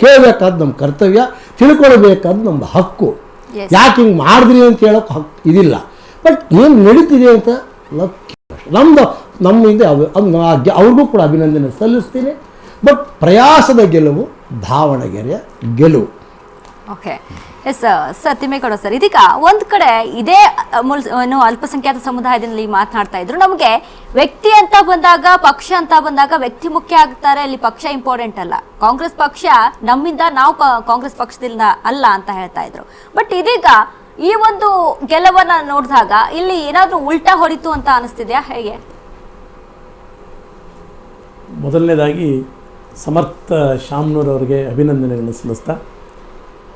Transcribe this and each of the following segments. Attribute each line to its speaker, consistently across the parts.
Speaker 1: ಕೇಳಬೇಕಾದ ನಮ್ಮ ಕರ್ತವ್ಯ, ತಿಳ್ಕೊಳ್ಬೇಕಾದ ನಮ್ಮ ಹಕ್ಕು. ಯಾಕೆ ಹಿಂಗೆ ಮಾಡಿದ್ರಿ ಅಂತ ಹೇಳೋಕೆ ಹಕ್ಕು ಇದಿಲ್ಲ. ಬಟ್ ಏನು ನಡೀತಿದೆ ಅಂತ ನಮ್ಮಿಂದ ಅವ್ರಿಗೂ ಕೂಡ ಅಭಿನಂದನೆ ಸಲ್ಲಿಸ್ತೀನಿ. ಬಟ್ ಪ್ರಯಾಸದ ಗೆಲುವು ದಾವಣಗೆರೆಯ ಗೆಲುವು.
Speaker 2: Okay, yes sir, Thimmegowda sir, ಇದೀಗ ಒಂದು ಕಡೆ ಇದೇ ಅಲ್ಪಸಂಖ್ಯಾತ ಸಮುದಾಯದಲ್ಲಿ ಮಾತನಾಡ್ತಾ ಇದ್ರು, ನಮಗೆ ವ್ಯಕ್ತಿ ಅಂತ ಬಂದಾಗ, ಪಕ್ಷ ಅಂತ ಬಂದಾಗ ವ್ಯಕ್ತಿ ಮುಖ್ಯ ಆಗ್ತಾರೆ, ಅಲ್ಲಿ ಪಕ್ಷ ಇಂಪಾರ್ಟೆಂಟ್ ಅಲ್ಲ, ಕಾಂಗ್ರೆಸ್ ಪಕ್ಷ ನಮ್ಮಿಂದ, ನಾವು ಕಾಂಗ್ರೆಸ್ ಪಕ್ಷದಿಂದ ಅಲ್ಲ ಅಂತ ಹೇಳ್ತಾ ಇದ್ರು. ಬಟ್ ಇದೀಗ ಈ ಒಂದು ಗೆಲುವನ್ನ ನೋಡಿದಾಗ ಇಲ್ಲಿ ಏನಾದ್ರೂ ಉಲ್ಟಾ ಹೊಡಿತು ಅಂತ ಅನಿಸ್ತಿದ್ಯಾ, ಹೇಗೆ?
Speaker 3: ಮೊದಲನೇದಾಗಿ ಸಮರ್ಥ ಶಾಮ್ನೂರ್ ಅವರಿಗೆ ಅಭಿನಂದನೆಗಳನ್ನು ಸಲ್ಲಿಸ್ತಾ,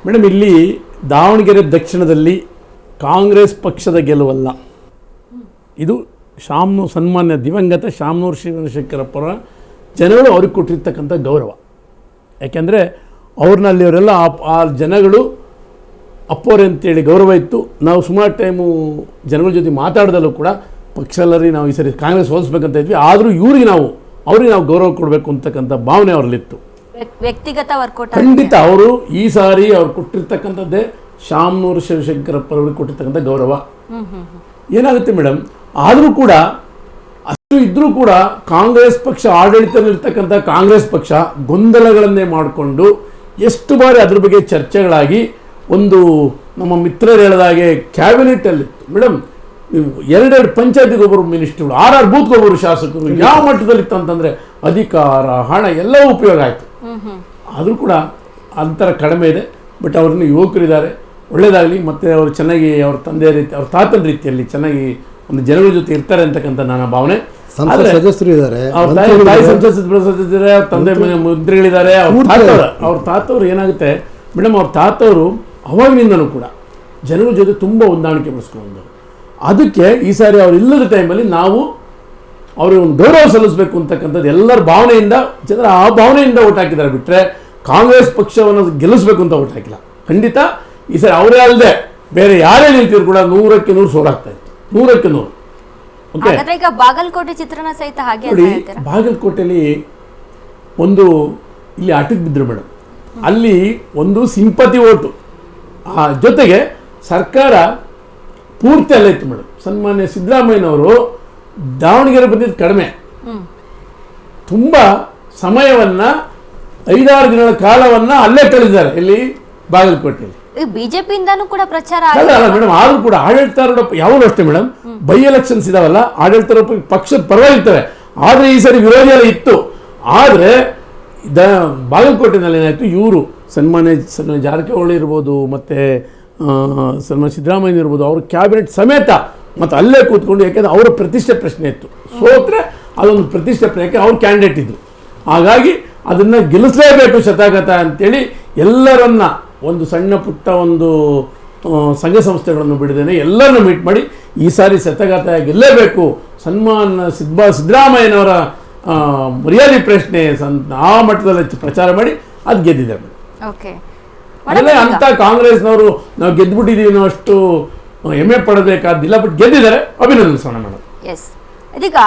Speaker 3: ಮೇಡಮ್, ಇಲ್ಲಿ ದಾವಣಗೆರೆ ದಕ್ಷಿಣದಲ್ಲಿ ಕಾಂಗ್ರೆಸ್ ಪಕ್ಷದ ಗೆಲುವಲ್ಲ, ಇದು ಸನ್ಮಾನ್ಯ ದಿವಂಗತ ಶಾಮನೂರು ಶಿವಶಂಕರಪ್ಪರ ಜನಗಳು ಅವ್ರಿಗೆ ಕೊಟ್ಟಿರ್ತಕ್ಕಂಥ ಗೌರವ. ಯಾಕೆಂದರೆ ಅವ್ರನ್ನ ಅಲ್ಲಿಯವರೆಲ್ಲ ಆ ಜನಗಳು ಅಪ್ಪೋರೆ ಅಂತೇಳಿ ಗೌರವ ಇತ್ತು. ನಾವು ಸುಮಾರು ಟೈಮು ಜನಗಳ ಜೊತೆ ಮಾತಾಡ್ದಲ್ಲೂ ಕೂಡ ಪಕ್ಷದಲ್ಲಿ ನಾವು ಈ ಸರಿ ಕಾಂಗ್ರೆಸ್ ಹೋಲಿಸ್ಬೇಕಂತ ಇದ್ವಿ, ಆದರೂ ಅವ್ರಿಗೆ ನಾವು ಗೌರವ ಕೊಡಬೇಕು ಅಂತಕ್ಕಂಥ ಭಾವನೆ ಅವರಲ್ಲಿತ್ತು.
Speaker 2: ವ್ಯಕ್ತಿಗತ ವರ್ಕೌಟ್
Speaker 3: ಖಂಡಿತ ಅವರು ಈ ಸಾರಿ ಅವ್ರು ಕೊಟ್ಟಿರ್ತಕ್ಕಂಥದ್ದೇ ಶಾಮನೂರು ಶಿವಶಂಕರಪ್ಪ ಅವ್ರಿಗೆ ಕೊಟ್ಟಿರ್ತಕ್ಕಂಥ ಗೌರವ. ಏನಾಗುತ್ತೆ ಮೇಡಮ್, ಆದರೂ ಕೂಡ ಅಷ್ಟು ಇದ್ರೂ ಕೂಡ ಕಾಂಗ್ರೆಸ್ ಪಕ್ಷ ಆಡಳಿತದಲ್ಲಿರ್ತಕ್ಕಂಥ ಕಾಂಗ್ರೆಸ್ ಪಕ್ಷ ಗೊಂದಲಗಳನ್ನೇ ಮಾಡಿಕೊಂಡು ಎಷ್ಟು ಬಾರಿ ಅದ್ರ ಬಗ್ಗೆ ಚರ್ಚೆಗಳಾಗಿ ಒಂದು ನಮ್ಮ ಮಿತ್ರರು ಹೇಳಿದಾಗೆ ಕ್ಯಾಬಿನೆಟಲ್ಲಿ ಮೇಡಮ್ ಎರಡೆರಡು ಪಂಚಾಯತಿಗೆ ಒಬ್ಬರು ಮಿನಿಸ್ಟ್ರುಗಳು, 6 ಬೂತ್ಗೆ ಒಬ್ಬರು ಶಾಸಕರು, ಯಾವ ಮಟ್ಟದಲ್ಲಿತ್ತು ಅಂತಂದರೆ ಅಧಿಕಾರ ಹಣ ಎಲ್ಲವೂ ಉಪಯೋಗ ಆಯಿತು. ಆದರೂ ಕೂಡ ಅಂತರ ಕಡಿಮೆ ಇದೆ. ಬಟ್ ಅವ್ರನ್ನ ಯುವಕರಿದ್ದಾರೆ, ಒಳ್ಳೆಯದಾಗಲಿ, ಮತ್ತು ಅವರು ಚೆನ್ನಾಗಿ ಅವ್ರ ತಂದೆ ರೀತಿ ಅವ್ರ ತಾತನ ರೀತಿಯಲ್ಲಿ ಚೆನ್ನಾಗಿ ಒಂದು ಜನಗಳ ಜೊತೆ ಇರ್ತಾರೆ ಅಂತಕ್ಕಂಥ ನನ್ನ ಭಾವನೆ.
Speaker 1: ಸದಸ್ಯರು ಇದ್ದಾರೆ,
Speaker 3: ಅವ್ರ ತಾಯಿ ಸಂಸತ್ ಸದಸ್ಯರಿದ್ದಾರೆ, ಅವ್ರ ತಂದೆ ಮಂತ್ರಿಗಳಿದ್ದಾರೆ. ಅವ್ರ ತಾತವ್ರು ಏನಾಗುತ್ತೆ ಮೇಡಮ್, ಅವ್ರ ತಾತವರು ಅವಾಗಿನಿಂದನೂ ಕೂಡ ಜನಗಳ ಜೊತೆ ತುಂಬ ಹೊಂದಾಣಿಕೆ ಬೆಳೆಸ್ಕೊಂಡು, ಅದಕ್ಕೆ ಈ ಸಾರಿ ಅವ್ರು ಇಲ್ಲದ ಟೈಮಲ್ಲಿ ನಾವು ಅವ್ರಿಗೆ ಒಂದು ಗೌರವ ಸಲ್ಲಿಸಬೇಕು ಅಂತಕ್ಕಂಥದ್ದು ಎಲ್ಲರ ಭಾವನೆಯಿಂದ, ಜನರ ಆ ಭಾವನೆಯಿಂದ ಓಟ್ ಹಾಕಿದ್ದಾರೆ. ಬಿಟ್ಟರೆ ಕಾಂಗ್ರೆಸ್ ಪಕ್ಷವನ್ನು ಗೆಲ್ಲಿಸ್ಬೇಕು ಅಂತ ಓಟ್ ಹಾಕಿಲ್ಲ. ಖಂಡಿತ ಈ ಸಾರಿ ಅವರೇ ಅಲ್ಲದೆ ಬೇರೆ ಯಾರೇ ನಿಲ್ತಿದ್ರು ಕೂಡ 100ಕ್ಕೆ 100 ಸೋಲಾಗ್ತಾ ಇತ್ತು, 100ಕ್ಕೆ 100. ಓಕೆ,
Speaker 2: ಈಗ ಬಾಗಲಕೋಟೆ ಚಿತ್ರಣ ಸಹಿತ ಹಾಗೆ
Speaker 3: ನೋಡಿ, ಬಾಗಲಕೋಟೆಯಲ್ಲಿ ಒಂದು ಇಲ್ಲಿ ಆಟಕ್ಕೆ ಬಿದ್ದರು ಮೇಡಮ್, ಅಲ್ಲಿ ಒಂದು ಸಿಂಪತಿ ಓಟು, ಆ ಜೊತೆಗೆ ಸರ್ಕಾರ ಪೂರ್ತಿ ಅಲ್ಲ ಇತ್ತು ಮೇಡಮ್. ಸನ್ಮಾನ್ಯ ಸಿದ್ದರಾಮಯ್ಯನವರು ದಾವಣಗೆರೆ ಬಂದಿದ್ದು ಕಡಿಮೆ, ತುಂಬ ಸಮಯವನ್ನು 5-6 ದಿನಗಳ ಕಾಲವನ್ನು ಅಲ್ಲೇ ಕಳೆದಿದ್ದಾರೆ. ಇಲ್ಲಿ ಬಾಗಲಕೋಟೆಯಲ್ಲಿ
Speaker 2: ಬಿಜೆಪಿಯಿಂದನೂ ಕೂಡ ಪ್ರಚಾರ
Speaker 3: ಅಲ್ಲ ಮೇಡಮ್. ಆದರೂ ಕೂಡ ಆಡಳಿತಾರೂಢ ಯಾವಾಗಲೂ ಅಷ್ಟೇ ಮೇಡಮ್, ಬೈ ಎಲೆಕ್ಷನ್ಸ್ ಇದಾವಲ್ಲ, ಆಡಳಿತಾರೂಢ ಪಕ್ಷದ ಪರವಾಗಿರ್ತವೆ. ಆದರೆ ಈ ಸರಿ ವಿರೋಧಿ ಎಲ್ಲ ಇತ್ತು. ಆದರೆ ಬಾಗಲಕೋಟೆನಲ್ಲಿ ಏನಾಯಿತು, ಇವರು ಸನ್ಮಾನ್ಯ ಜಾರಕಿಹೊಳಿ ಇರ್ಬೋದು, ಮತ್ತು ಸನ್ಮಾನ್ಯ ಸಿದ್ದರಾಮಯ್ಯ ಇರ್ಬೋದು, ಅವ್ರ ಕ್ಯಾಬಿನೆಟ್ ಸಮೇತ ಮತ್ತು ಅಲ್ಲೇ ಕೂತ್ಕೊಂಡು, ಯಾಕೆಂದರೆ ಅವರ ಪ್ರತಿಷ್ಠೆ ಪ್ರಶ್ನೆ ಇತ್ತು. ಸೋತ್ರೆ ಅದೊಂದು ಪ್ರತಿಷ್ಠೆ, ಯಾಕೆ ಅವ್ರು ಕ್ಯಾಂಡಿಡೇಟ್ ಇದ್ದರು. ಹಾಗಾಗಿ ಅದನ್ನು ಗೆಲ್ಲಿಸಲೇಬೇಕು ಶತಗತ ಅಂತೇಳಿ ಎಲ್ಲರನ್ನ ಒಂದು ಸಣ್ಣ ಪುಟ್ಟ ಒಂದು ಸಂಘ ಸಂಸ್ಥೆಗಳನ್ನು ಬಿಡದೇನೆ ಎಲ್ಲರನ್ನು ಮೀಟ್ ಮಾಡಿ ಈ ಸಾರಿ ಶತಗತ ಗೆಲ್ಲಲೇಬೇಕು, ಸನ್ಮಾನ ಸಿದ್ದರಾಮಯ್ಯನವರ ಮರ್ಯಾದೆ ಪ್ರಶ್ನೆ ಆ ಮಟ್ಟದಲ್ಲಿ ಪ್ರಚಾರ ಮಾಡಿ ಅದು ಗೆದ್ದಿದ್ದಾರೆ. ಅದನ್ನೇ ಅಂತ ಕಾಂಗ್ರೆಸ್ನವರು ನಾವು ಗೆದ್ದುಬಿಟ್ಟಿದ್ದೀವಿ ಅನ್ನೋ ಅಷ್ಟು ಹೆಮ್ಮೆ ಪಡಬೇಕಾದಿಲ್ಲ, ಬಟ್ ಗೆದ್ದಿದ್ದಾರೆ, ಅಭಿನಂದಿಸೋಣ ಮೇಡಮ್.
Speaker 2: ಎಸ್, ಇದೀಗ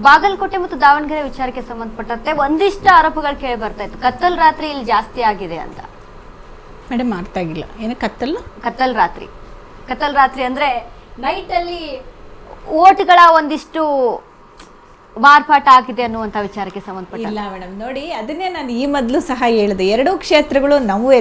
Speaker 2: ಬಾಗಲಕೋಟೆ ಮತ್ತು ದಾವಣಗೆರೆ ವಿಚಾರಕ್ಕೆ ಸಂಬಂಧಪಟ್ಟಂತೆ ಒಂದಿಷ್ಟು ಆರೋಪಗಳು ಕೇಳಿ ಬರ್ತಾ ಇತ್ತು, ಕತ್ತಲ್ ರಾತ್ರಿ ಇಲ್ಲಿ ಜಾಸ್ತಿ ಆಗಿದೆ ಅಂತ.
Speaker 4: ಮೇಡಮ್ ಅರ್ಥ ಆಗಿಲ್ಲ, ಏನು
Speaker 2: ಕತ್ತಲ್ ರಾತ್ರಿ ಅಂದ್ರೆ ನೈಟ್ ಅಲ್ಲಿ ಓಟ್ಗಳ ಒಂದಿಷ್ಟು ಮಾರ್ಪಾಟ ಆಗಿದೆ ಅನ್ನುವಂಥ ವಿಚಾರಕ್ಕೆ ಸಂಬಂಧಪಟ್ಟ.
Speaker 4: ಇಲ್ಲ ಮೇಡಮ್, ನೋಡಿ, ಅದನ್ನೇ ನಾನು ಈ ಮೊದಲು ಸಹ ಹೇಳಿದೆ, 2 ಕ್ಷೇತ್ರಗಳು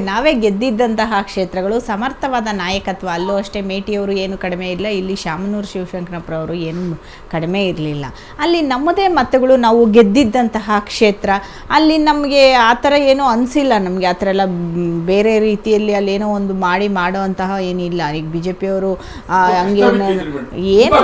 Speaker 4: ನಾವೇ ಗೆದ್ದಿದ್ದಂತಹ ಕ್ಷೇತ್ರಗಳು, ಸಮರ್ಥವಾದ ನಾಯಕತ್ವ. ಅಲ್ಲೂ ಅಷ್ಟೇ ಮೇಟಿಯವರು ಏನು ಕಡಿಮೆ ಇಲ್ಲ, ಇಲ್ಲಿ ಶಾಮನೂರು ಶಿವಶಂಕರಪ್ಪರವರು ಏನು ಕಡಿಮೆ ಇರಲಿಲ್ಲ. ಅಲ್ಲಿ ನಮ್ಮದೇ ಮತಗಳು, ನಾವು ಗೆದ್ದಿದ್ದಂತಹ ಕ್ಷೇತ್ರ. ಅಲ್ಲಿ ನಮಗೆ ಆ ಥರ ಏನೂ ಅನಿಸಿಲ್ಲ, ನಮಗೆ ಆ ಥರ ಎಲ್ಲ ಬೇರೆ ರೀತಿಯಲ್ಲಿ ಅಲ್ಲೇನೋ ಒಂದು ಮಾಡೋ ಅಂತಹ ಏನಿಲ್ಲ. ಈಗ BJP ಅವರು ಹಂಗೆ ಏನು